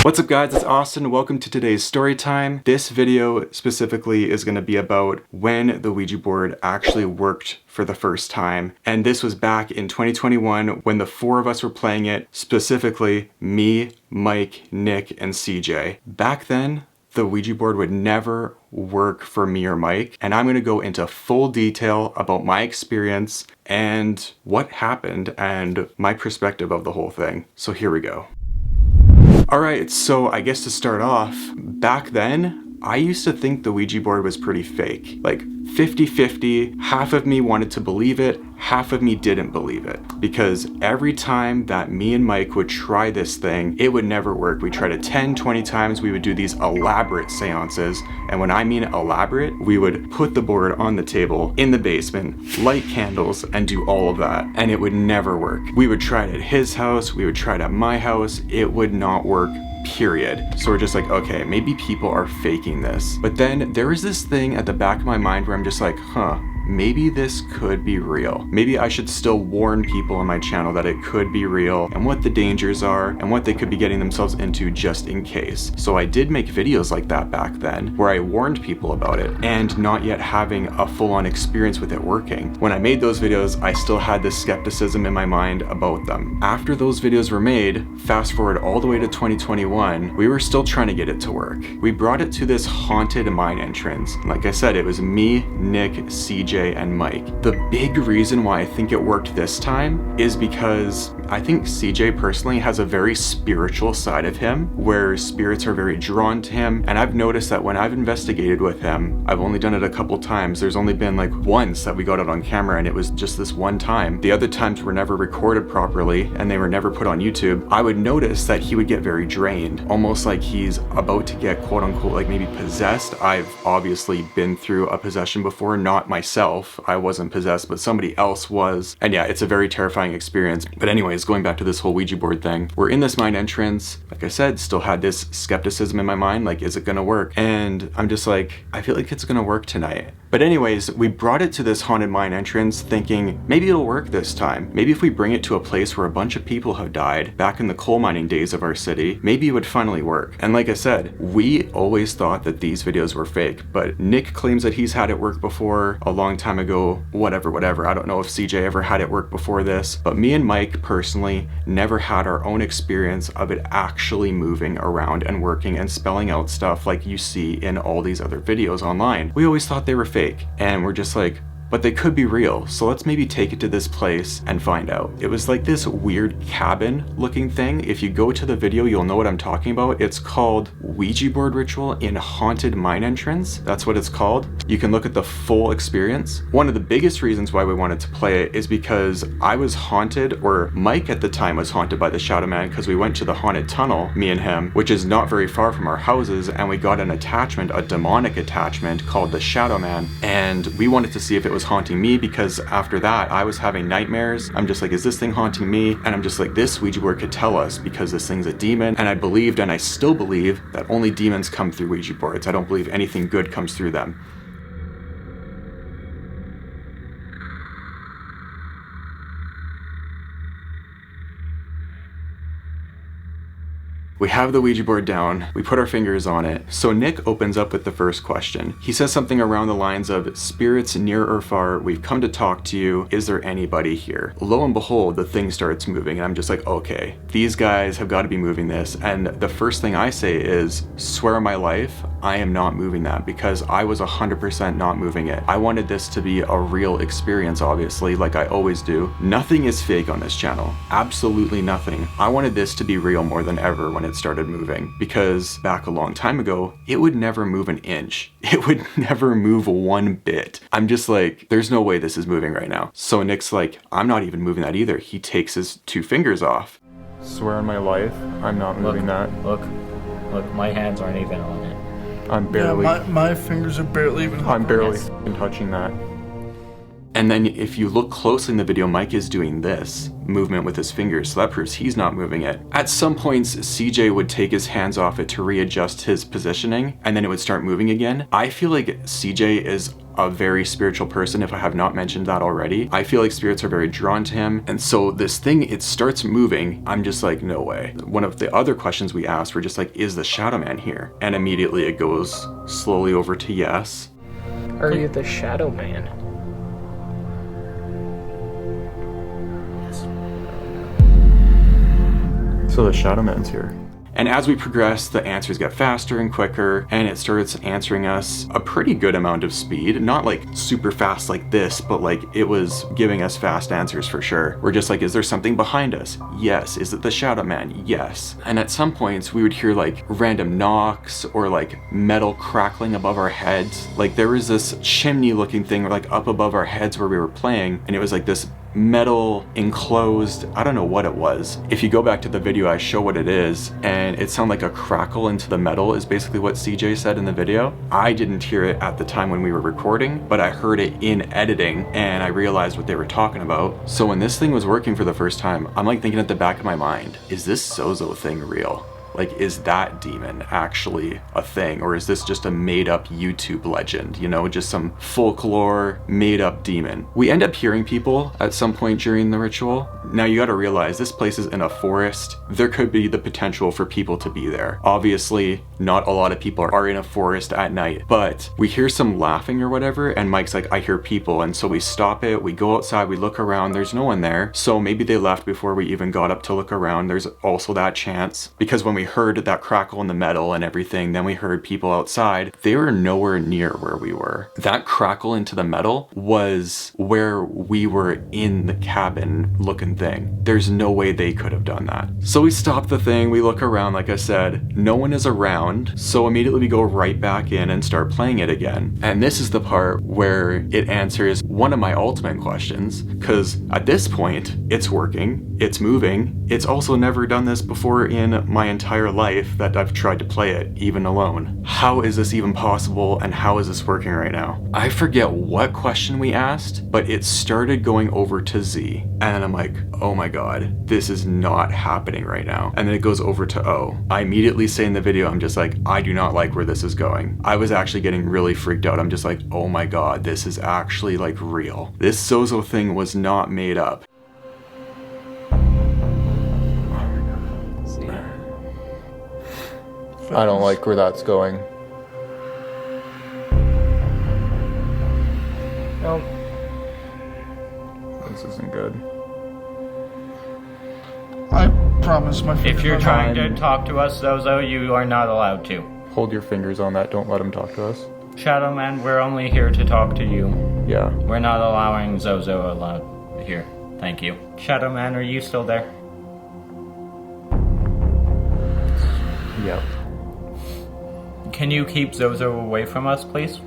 What's up guys, it's Austin. Welcome to today's story time. This video specifically is going to be about when the Ouija board actually worked for the first time. And this was back in 2021 when the four of us were playing it, specifically me, Mike, Nick, and CJ. Back then, the Ouija board would never work for me or Mike, and I'm going to go into full detail about my experience and what happened and my perspective of the whole thing. So here we go. Alright, so I guess to start off, back then, I used to think the Ouija board was pretty fake. Like 50-50, half of me wanted to believe it, half of me didn't believe it. Because every time that me and Mike would try this thing, it would never work. We tried it 10, 20 times, we would do these elaborate seances. And when I mean elaborate, we would put the board on the table in the basement, light candles, and do all of that. And it would never work. We would try it at his house, we would try it at my house, it would not work. Period. So we're just like, okay, maybe people are faking this. But then there was this thing at the back of my mind where I'm just like, maybe this could be real. Maybe I should still warn people on my channel that it could be real and what the dangers are and what they could be getting themselves into just in case. So I did make videos like that back then where I warned people about it and not yet having a full-on experience with it working. When I made those videos, I still had this skepticism in my mind about them. After those videos were made, fast forward all the way to 2021, we were still trying to get it to work. We brought it to this haunted mine entrance. Like I said, it was me, Nick, CJ, and Mike. The big reason why I think it worked this time is because I think CJ personally has a very spiritual side of him where spirits are very drawn to him, and I've noticed that when I've investigated with him, I've only done it a couple times. There's only been like once that we got it on camera, and it was just this one time. The other times were never recorded properly and they were never put on YouTube. I would notice that he would get very drained, almost like he's about to get quote unquote like maybe possessed. I've obviously been through a possession before, not myself. I wasn't possessed, but somebody else was. And yeah, it's a very terrifying experience. But anyways, going back to this whole Ouija board thing, we're in this mine entrance. Like I said, still had this skepticism in my mind, like, is it gonna work? And I'm just like, I feel like it's gonna work tonight. But anyways, we brought it to this haunted mine entrance thinking maybe it'll work this time. Maybe if we bring it to a place where a bunch of people have died back in the coal mining days of our city, maybe it would finally work. And like I said, we always thought that these videos were fake, but Nick claims that he's had it work before a long time ago, whatever. I don't know if CJ ever had it work before this, but me and Mike personally never had our own experience of it actually moving around and working and spelling out stuff like you see in all these other videos online. We always thought they were fake, and we're just like, but they could be real, so let's maybe take it to this place and find out. It was like this weird cabin looking thing. If you go to the video, you'll know what I'm talking about. It's called Ouija board ritual in haunted mine entrance. That's what it's called. You can look at the full experience. One of the biggest reasons why we wanted to play it is because I was haunted, or Mike at the time was haunted by the Shadow Man, because we went to the haunted tunnel, me and him, which is not very far from our houses, and we got an attachment, a demonic attachment called the Shadow Man, and we wanted to see if it was haunting me, because after that I was having nightmares. I'm just like, is this thing haunting me? And I'm just like, this Ouija board could tell us, because this thing's a demon. And I believed, and I still believe, that only demons come through Ouija boards. I don't believe anything good comes through them. We have the Ouija board down, we put our fingers on it. So Nick opens up with the first question. He says something around the lines of, spirits near or far, we've come to talk to you, is there anybody here? Lo and behold, the thing starts moving, and I'm just like, okay, these guys have got to be moving this. And the first thing I say is, swear on my life, I am not moving that, because I was 100% not moving it. I wanted this to be a real experience, obviously, like I always do. Nothing is fake on this channel, absolutely nothing. I wanted this to be real more than ever when it started moving, because back a long time ago, it would never move an inch. It would never move one bit. I'm just like, there's no way this is moving right now. So Nick's like, I'm not even moving that either. He takes his two fingers off. Swear on my life, I'm not moving that. Look, my hands aren't even on it. I'm barely. Yeah, my fingers are barely even. I'm barely touching that. And then if you look closely in the video, Mike is doing this movement with his fingers, so that proves he's not moving it. At some points, CJ would take his hands off it to readjust his positioning, and then it would start moving again. I feel like CJ is a very spiritual person, if I have not mentioned that already. I feel like spirits are very drawn to him, and so this thing, it starts moving. I'm just like, no way. One of the other questions we asked were just like, is the Shadow Man here? And immediately it goes slowly over to yes. Are you the Shadow Man? So the Shadow Man's here. And as we progress, the answers get faster and quicker, and it starts answering us a pretty good amount of speed. Not like super fast like this, but like it was giving us fast answers for sure. We're just like, is there something behind us? Yes. Is it the Shadow Man? Yes. And at some points we would hear like random knocks or like metal crackling above our heads. Like there was this chimney looking thing like up above our heads where we were playing, and it was like this metal enclosed, I don't know what it was. If you go back to the video, I show what it is, and it sounded like a crackle into the metal is basically what CJ said in the video. I didn't hear it at the time when we were recording, but I heard it in editing and I realized what they were talking about. So when this thing was working for the first time, I'm like thinking at the back of my mind, is this Zozo thing real? Like, is that demon actually a thing? Or is this just a made up YouTube legend? You know, just some folklore made up demon. We end up hearing people at some point during the ritual. Now you gotta realize this place is in a forest. There could be the potential for people to be there. Obviously, not a lot of people are in a forest at night, but we hear some laughing or whatever, and Mike's like, I hear people. And so we stop it, we go outside, we look around, there's no one there. So maybe they left before we even got up to look around. There's also that chance, because when we heard that crackle in the metal and everything, then we heard people outside. They were nowhere near where we were. That crackle into the metal was where we were in the cabin looking thing. There's no way they could have done that. So we stop the thing, we look around, like I said, no one is around, so immediately we go right back in and start playing it again. And this is the part where it answers one of my ultimate questions, because at this point, it's working, it's moving. It's also never done this before in my entire life that I've tried to play it, even alone. How is this even possible, and how is this working right now? I forget what question we asked, but it started going over to Z, and I'm like, oh my god, this is not happening right now. And then it goes over to O. I immediately say in the video, I'm just like, I do not like where this is going. I was actually getting really freaked out. I'm just like, oh my god, this is actually like real. This Zozo thing was not made up. I don't like where that's going. Nope. This isn't good. I promise my fingers. If you're are trying fine. to talk to us, Zozo, you are not allowed to. Hold your fingers on that, don't let him talk to us. Shadow Man, we're only here to talk to you. Yeah. We're not allowing Zozo allowed here. Thank you. Shadow Man, are you still there? Yep. Can you keep Zozo away from us, please?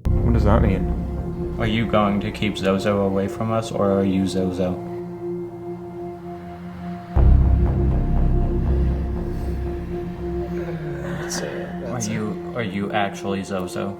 What does that mean? Are you going to keep Zozo away from us, or are you Zozo? Are you actually Zozo?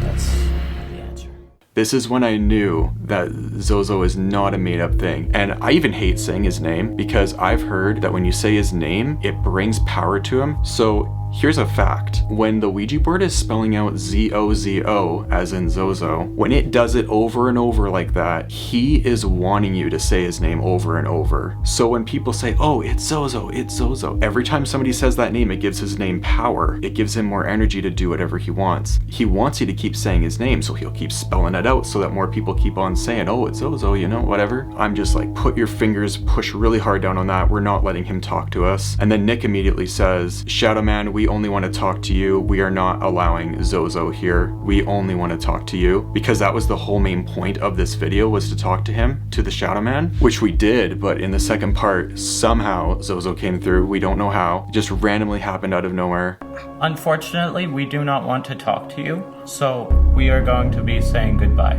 That's the answer. This is when I knew that Zozo is not a made-up thing. And I even hate saying his name, because I've heard that when you say his name, it brings power to him. So here's a fact. When the Ouija board is spelling out Z-O-Z-O, as in Zozo, when it does it over and over like that, he is wanting you to say his name over and over. So when people say, oh, it's Zozo, it's Zozo, every time somebody says that name, it gives his name power. It gives him more energy to do whatever he wants. He wants you to keep saying his name, so he'll keep spelling it out so that more people keep on saying, oh, it's Zozo, you know, whatever. I'm just like, put your fingers, push really hard down on that. We're not letting him talk to us. And then Nick immediately says, Shadow Man, we only want to talk to you. We are not allowing Zozo here. We only want to talk to you, because that was the whole main point of this video, was to talk to him, to the Shadow Man, which we did. But in the second part, somehow Zozo came through. We don't know how. It just randomly happened out of nowhere. Unfortunately, we do not want to talk to you, so we are going to be saying goodbye.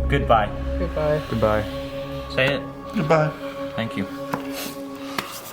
Goodbye. Goodbye. Goodbye. Say it. Goodbye. Thank you.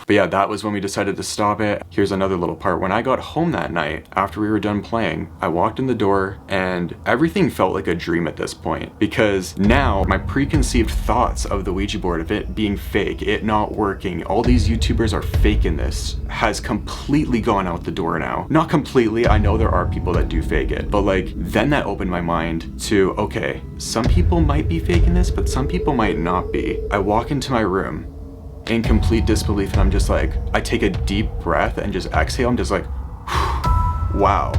But yeah, that was when we decided to stop it. Here's another little part. When I got home that night, after we were done playing, I walked in the door and everything felt like a dream at this point. Because now my preconceived thoughts of the Ouija board, of it being fake, it not working, all these YouTubers are faking this, has completely gone out the door now. Not completely, I know there are people that do fake it. But like, then that opened my mind to, okay, some people might be faking this, but some people might not be. I walk into my room in complete disbelief and I'm just like, I take a deep breath and just exhale. I'm just like, wow,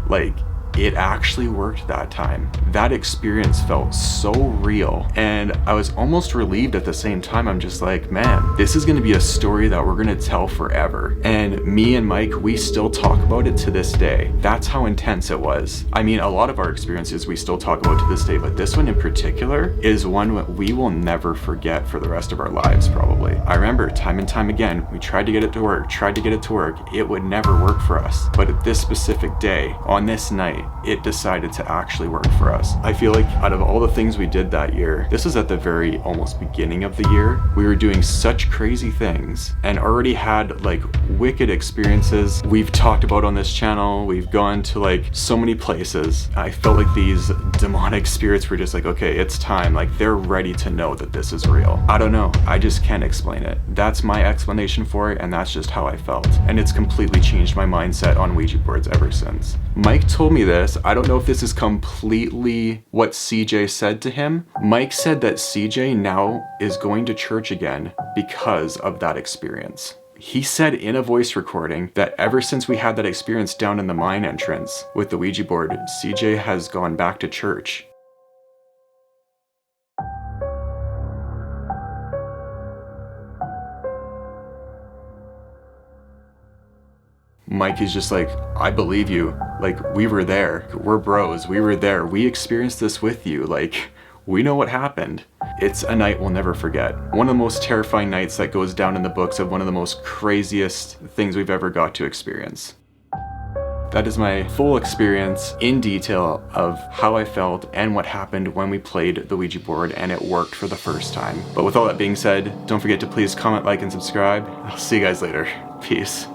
like it actually worked that time. That experience felt so real and I was almost relieved at the same time. I'm just like, man, this is gonna be a story that we're gonna tell forever. And me and Mike, we still talk about it to this day. That's how intense it was. I mean, a lot of our experiences we still talk about to this day, but this one in particular is one we will never forget for the rest of our lives, probably. I remember time and time again, we tried to get it to work, it would never work for us. But at this specific day, on this night, it decided to actually work for us. I feel like out of all the things we did that year, this was at the very almost beginning of the year, we were doing such crazy things and already had like wicked experiences we've talked about on this channel. We've gone to like so many places. I felt like these demonic spirits were just like, okay, it's time. Like they're ready to know that this is real. I don't know. I just can't explain it. That's my explanation for it and that's just how I felt. And it's completely changed my mindset on Ouija boards ever since. Mike told me this. I don't know if this is completely what CJ said to him. Mike said that CJ now is going to church again because of that experience. He said in a voice recording that ever since we had that experience down in the mine entrance with the Ouija board, CJ has gone back to church. Mike is just like, I believe you. Like, we were there. We're bros. We were there. We experienced this with you. Like, we know what happened. It's a night we'll never forget. One of the most terrifying nights that goes down in the books of one of the most craziest things we've ever got to experience. That is my full experience in detail of how I felt and what happened when we played the Ouija board and it worked for the first time. But with all that being said, don't forget to please comment, like, and subscribe. I'll see you guys later. Peace.